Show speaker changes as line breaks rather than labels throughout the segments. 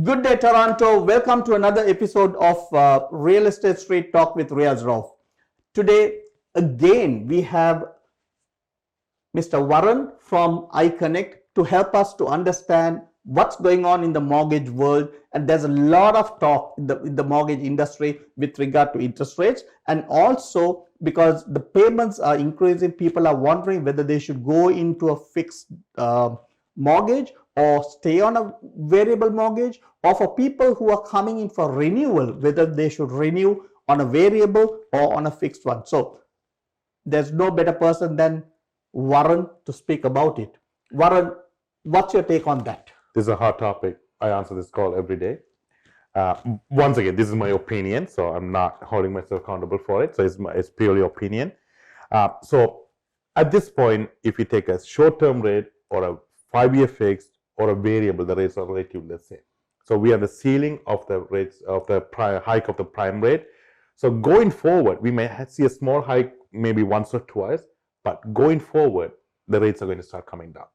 Good day, Toronto. Welcome to another episode of Real Estate Street Talk with Riyaz Rauf. Today, again, we have Mr. Varan from iConnect to help us to understand what's going on in the mortgage world. And there's a lot of talk in the mortgage industry with regard to interest rates. And also because the payments are increasing, people are wondering whether they should go into a fixed mortgage or stay on a variable mortgage, or for people who are coming in for renewal, whether they should renew on a variable or on a fixed one. So there's no better person than Varan to speak about it. Varan, what's your take on that?
This is a hot topic. I answer this call every day. Once again, this is my opinion, so I'm not holding myself accountable for it. So it's purely opinion. So at this point, if you take a short-term rate or a 5-year fixed or a variable, the rates are relatively the same. So we have the ceiling of the rates of the hike of the prime rate. So going forward, we may see a small hike maybe once or twice, but going forward, the rates are going to start coming down.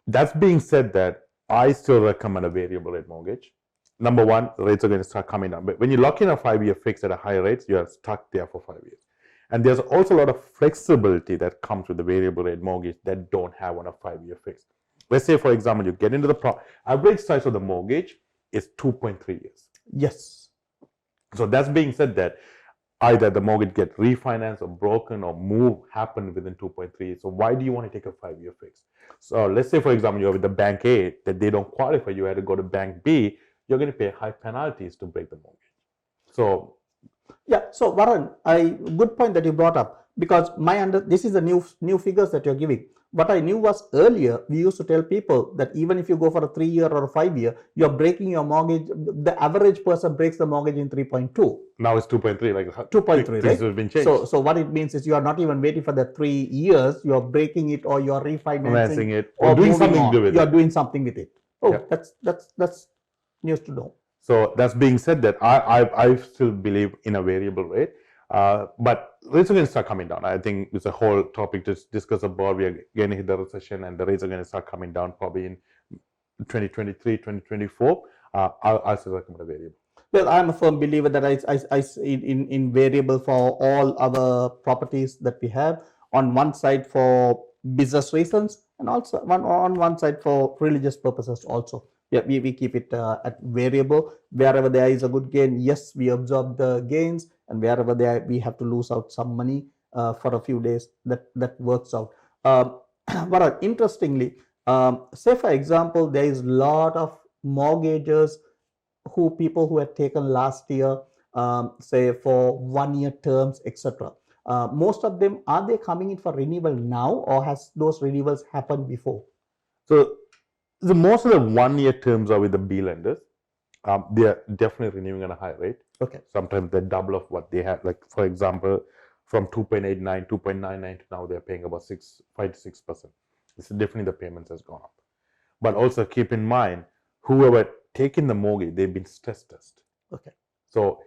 That's being said, that I still recommend a variable rate mortgage. Number one, the rates are going to start coming down. But when you lock in a 5-year fix at a higher rates, you are stuck there for 5 years. And there's also a lot of flexibility that comes with the variable rate mortgage that don't have on a 5-year fix. Let's say, for example, you get into the average size of the mortgage is 2.3 years.
Yes.
So that's being said, that either the mortgage get refinanced or broken or happen within 2.3 years. So why do you want to take a 5-year fix? So let's say, for example, you're with the bank A, that they don't qualify, you had to go to bank B, you're going to pay high penalties to break the mortgage. So
yeah, so Varan, good point that you brought up, because this is the new figures that you're giving. What I knew was earlier, we used to tell people that even if you go for a 3-year or a 5-year, you're breaking your mortgage. The average person breaks the mortgage in 3.2.
Now it's 2.3, like
2.3, right?
This has been changed.
So what it means is you are not even waiting for the 3 years. You are breaking it, or you are refinancing
it, or doing something with it.
You are doing something with it. Oh,
yeah.
That's news to know.
So that's being said, that I still believe in a variable rate, but rates are going to start coming down. I think it's a whole topic to discuss about. We are going to hit the recession, and the rates are going to start coming down probably in 2023, 2024. I still recommend a variable.
Well, I'm a firm believer that I see in variable for all our properties that we have. On one side for business reasons, and also on one side for religious purposes also. Yeah, we keep it at variable. Wherever there is a good gain, yes, we absorb the gains, and wherever we have to lose out some money for a few days, that works out. But interestingly, say for example, there is a lot of mortgages people who had taken last year, say for 1-year terms, etc. Most of them, are they coming in for renewal now, or has those renewals happened before?
So most of the 1-year terms are with the B lenders. They are definitely renewing at a high rate.
Okay.
Sometimes the double of what they had. Like, for example, from 2.89, 2.99 to now they're paying about 5 to 6%. It's definitely the payments has gone up. But also keep in mind, whoever taken the mortgage, they've been stress tested.
Okay.
So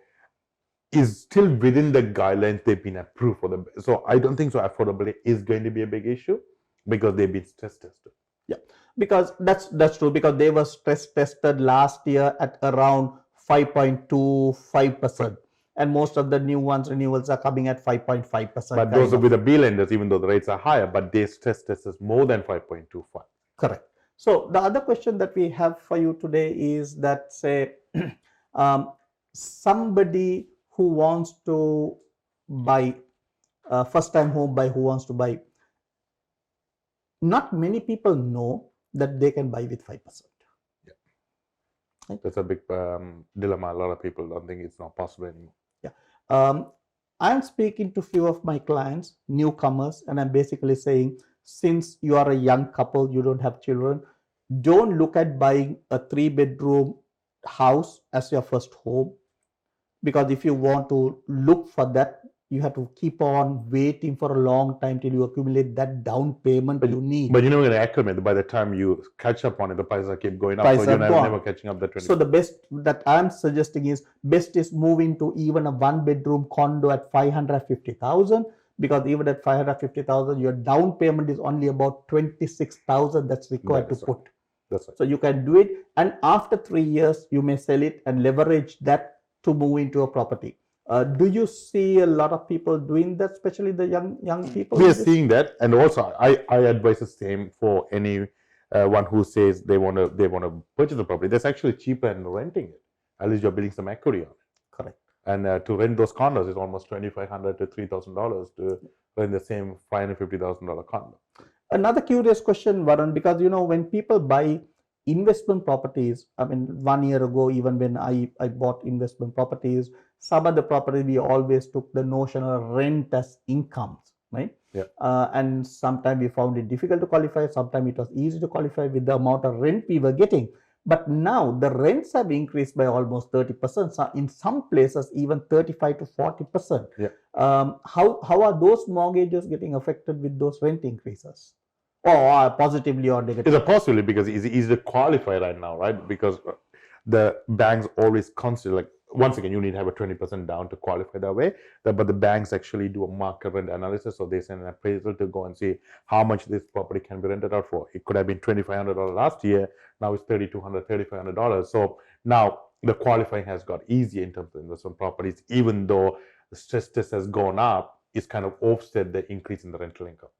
is still within the guidelines they've been approved for them. So I don't think so affordability is going to be a big issue, because they've been stress tested.
Yeah, because that's true, because they were stress tested last year at around 5.25%, and most of the new renewals are coming at 5.5%.
But those are with the B lenders, even though the rates are higher, but they stress test is more than 5.25.
Correct. So the other question that we have for you today is that, say, somebody who wants to buy, first-time home buyer who wants to buy, not many people know that they can buy with 5%.
Yeah. Right? That's a big dilemma. A lot of people don't think it's not possible anymore.
Yeah. I'm speaking to a few of my clients, newcomers, and I'm basically saying, since you are a young couple, you don't have children, don't look at buying a 3-bedroom house as your first home, because if you want to look for that, you have to keep on waiting for a long time till you accumulate that down payment you need.
But you're never going to acclimate. By the time you catch up on it, the prices keep going up. So you're never catching up the 20.
So the best that I'm suggesting is, best is moving to even a 1-bedroom condo at 550,000, because even at 550,000, your down payment is only about 26,000 that's required to put.
That's right.
So you can do it, and after 3 years, you may sell it and leverage that to move into a property. Do you see a lot of people doing that, especially the young people?
We are seeing that, and also I advise the same for any one who says they want to purchase a property. That's actually cheaper than renting it. At least you're building some equity on it.
Correct.
And to rent those condos is almost $2,500 to $3,000 to rent the same $550,000 condo.
Another curious question, Varan, because when people buy investment properties, I mean, 1 year ago, even when I bought investment properties, some of the property we always took the notion of rent as incomes, right?
Yeah.
And sometimes we found it difficult to qualify, sometimes it was easy to qualify with the amount of rent we were getting. But now the rents have increased by almost 30%. So in some places, even 35 to 40%.
Yeah.
How are those mortgages getting affected with those rent increases? Or positively or negatively?
It's a possibility because it's easy to qualify right now, right? Because the banks always consider, like, once again, you need to have a 20% down to qualify that way. But the banks actually do a market rent analysis. So they send an appraisal to go and see how much this property can be rented out for. It could have been $2,500 last year. Now it's $3,200, $3,500. So now the qualifying has got easier in terms of investment properties, even though the stress test has gone up, it's kind of offset the increase in the rental income.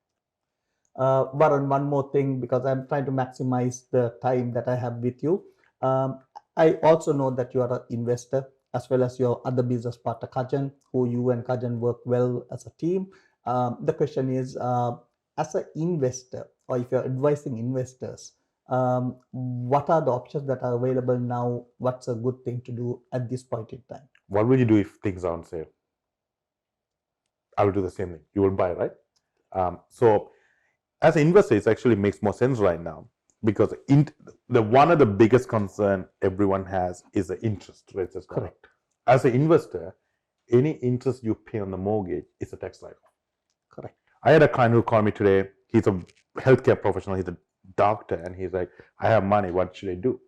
Varan, one more thing, because I'm trying to maximize the time that I have with you. I also know that you are an investor, as well as your other business partner, Kajan, who you and Kajan work well as a team. The question is, as an investor, or if you're advising investors, what are the options that are available now? What's a good thing to do at this point in time?
What will you do if things are on sale? I will do the same thing. You will buy, right? So as an investor, it actually makes more sense right now, because one of the biggest concern everyone has is the interest rates.
Correct.
As an investor, any interest you pay on the mortgage is a tax write-off.
Correct.
I had a client who called me today. He's a healthcare professional. He's a doctor, and he's like, "I have money. What should I do?"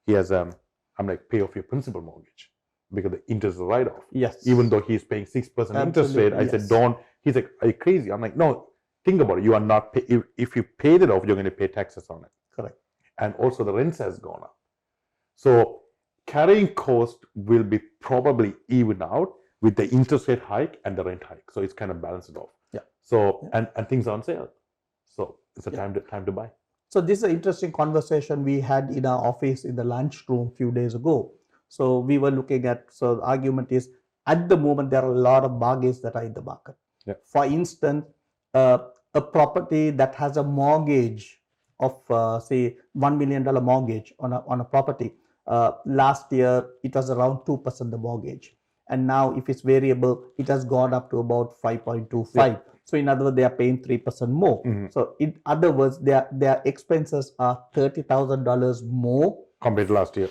He has I'm like, "Pay off your principal mortgage, because the interest is a write-off."
Yes.
Even though he's paying 6% interest rate, I said, "Don't." He's like, "Are you crazy?" I'm like, "No. Think about it. You are not if you paid it off, you're going to pay taxes on it."
Correct.
And also the rents has gone up. So carrying cost will be probably even out with the interest rate hike and the rent hike. So it's kind of balanced off.
Yeah.
So and things are on sale. So it's a time to buy.
So this is an interesting conversation we had in our office in the lunchroom a few days ago. So we were looking at, so the argument is, at the moment there are a lot of bargains that are in the market.
Yeah.
For instance, a property that has a mortgage of say $1 million mortgage on a property. Last year it was around 2% the mortgage, and now if it's variable, it has gone up to about 5.25.
Yeah.
So in other words, they are paying 3% more.
Mm-hmm.
So in other words, their expenses are $30,000 more
compared to last year.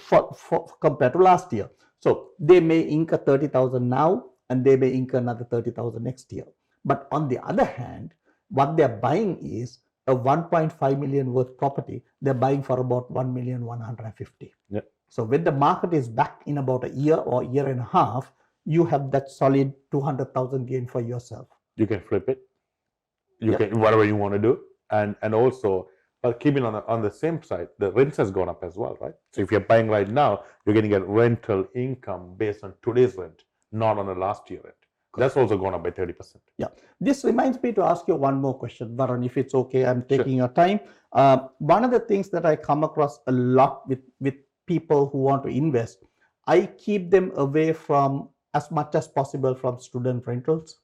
Compared to last year. So they may incur 30,000 now, and they may incur another 30,000 next year. But on the other hand, what they're buying is a 1.5 million worth property. They're buying for about 1,150,000.
Yeah.
So when the market is back in about a year or year and a half, you have that solid 200,000 gain for yourself.
You can flip it. You can whatever you want to do, and also, but keeping on the same side, the rent has gone up as well, right? So if you're buying right now, you're going to get rental income based on today's rent, not on the last year rent. That's also gone up by 30%.
Yeah. This reminds me to ask you one more question, Varan, if it's okay. I'm taking
Sure.
your time. One of the things that I come across a lot with people who want to invest, I keep them away from, as much as possible, from student rentals,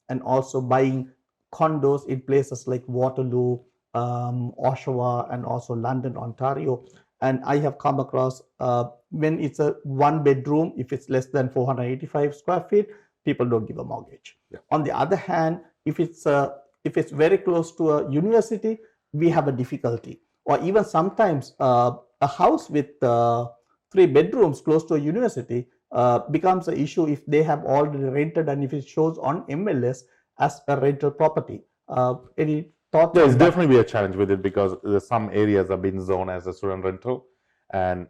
and also buying condos in places like Waterloo, Oshawa, and also London, Ontario. And I have come across when it's a one bedroom, if it's less than 485 square feet, people don't give a mortgage.
Yeah.
On the other hand, if it's very close to a university, we have a difficulty. Or even sometimes a house with 3 bedrooms close to a university becomes an issue if they have already rented, and if it shows on MLS as a rental property. Any thoughts?
There's definitely be a challenge with it, because some areas have been zoned as a student rental, and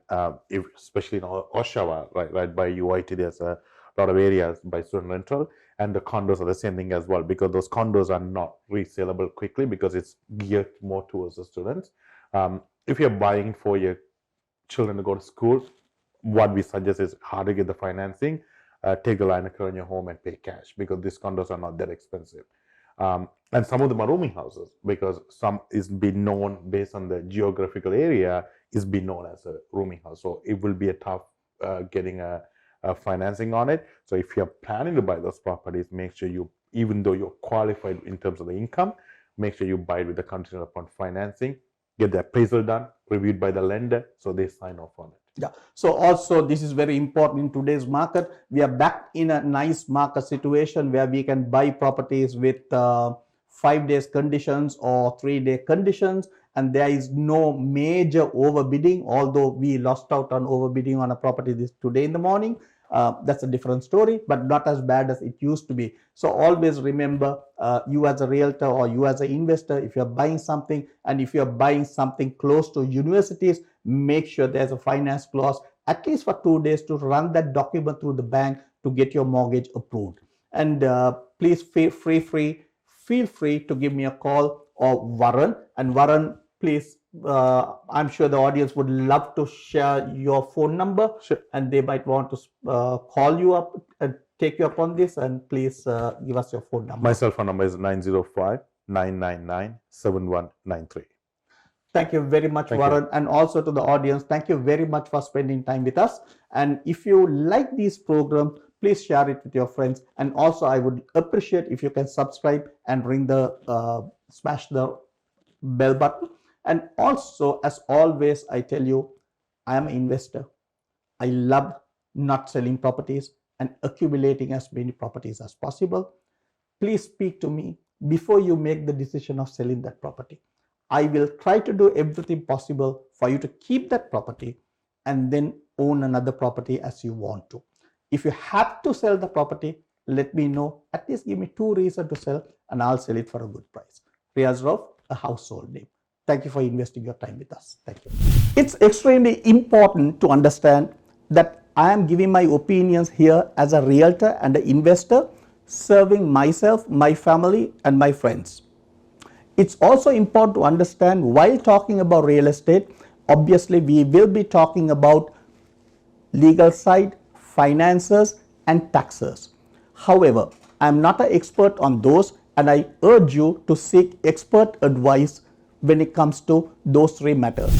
especially in Oshawa, right by UIT, there's a lot of areas by student rental, and the condos are the same thing as well, because those condos are not resellable quickly because it's geared more towards the students. If you're buying for your children to go to school, what we suggest is hard to get the financing. Take the line on your home and pay cash, because these condos are not that expensive. And some of them are rooming houses, because some is been known based on the geographical area is been known as a rooming house. So it will be a tough getting a financing on it. So if you're planning to buy those properties, make sure you, even though you're qualified in terms of the income, make sure you buy it with the conditional upon financing, get the appraisal done, reviewed by the lender, so they sign off on it.
Yeah. So also this is very important in today's market. We are back in a nice market situation where we can buy properties with 5 days conditions or 3-day conditions, and there is no major overbidding. Although we lost out on overbidding on a property today in the morning, that's a different story, but not as bad as it used to be. So always remember, you as a realtor or you as an investor, if you're buying something, and if you're buying something close to universities, make sure there's a finance clause at least for 2 days to run that document through the bank to get your mortgage approved. And please feel free to give me a call or Varan. And Varan, please, I'm sure the audience would love to share your phone number.
Sure.
And they might want to call you up and take you up on this. And please give us your phone number.
My cell phone number is 905-999-7193.
Thank you very much, Varan. And also to the audience, thank you very much for spending time with us. And if you like these programs, please share it with your friends. And also, I would appreciate if you can subscribe and smash the bell button. And also, as always, I tell you, I am an investor. I love not selling properties and accumulating as many properties as possible. Please speak to me before you make the decision of selling that property. I will try to do everything possible for you to keep that property and then own another property as you want to. If you have to sell the property, let me know. At least give me 2 reasons to sell, and I'll sell it for a good price. Riyaz Rauf, a household name. Thank you for investing your time with us. Thank you. It's extremely important to understand that I am giving my opinions here as a realtor and an investor, serving myself, my family, and my friends. It's also important to understand, while talking about real estate, obviously we will be talking about legal side, finances, and taxes. However, I am not an expert on those, and I urge you to seek expert advice when it comes to those 3 matters.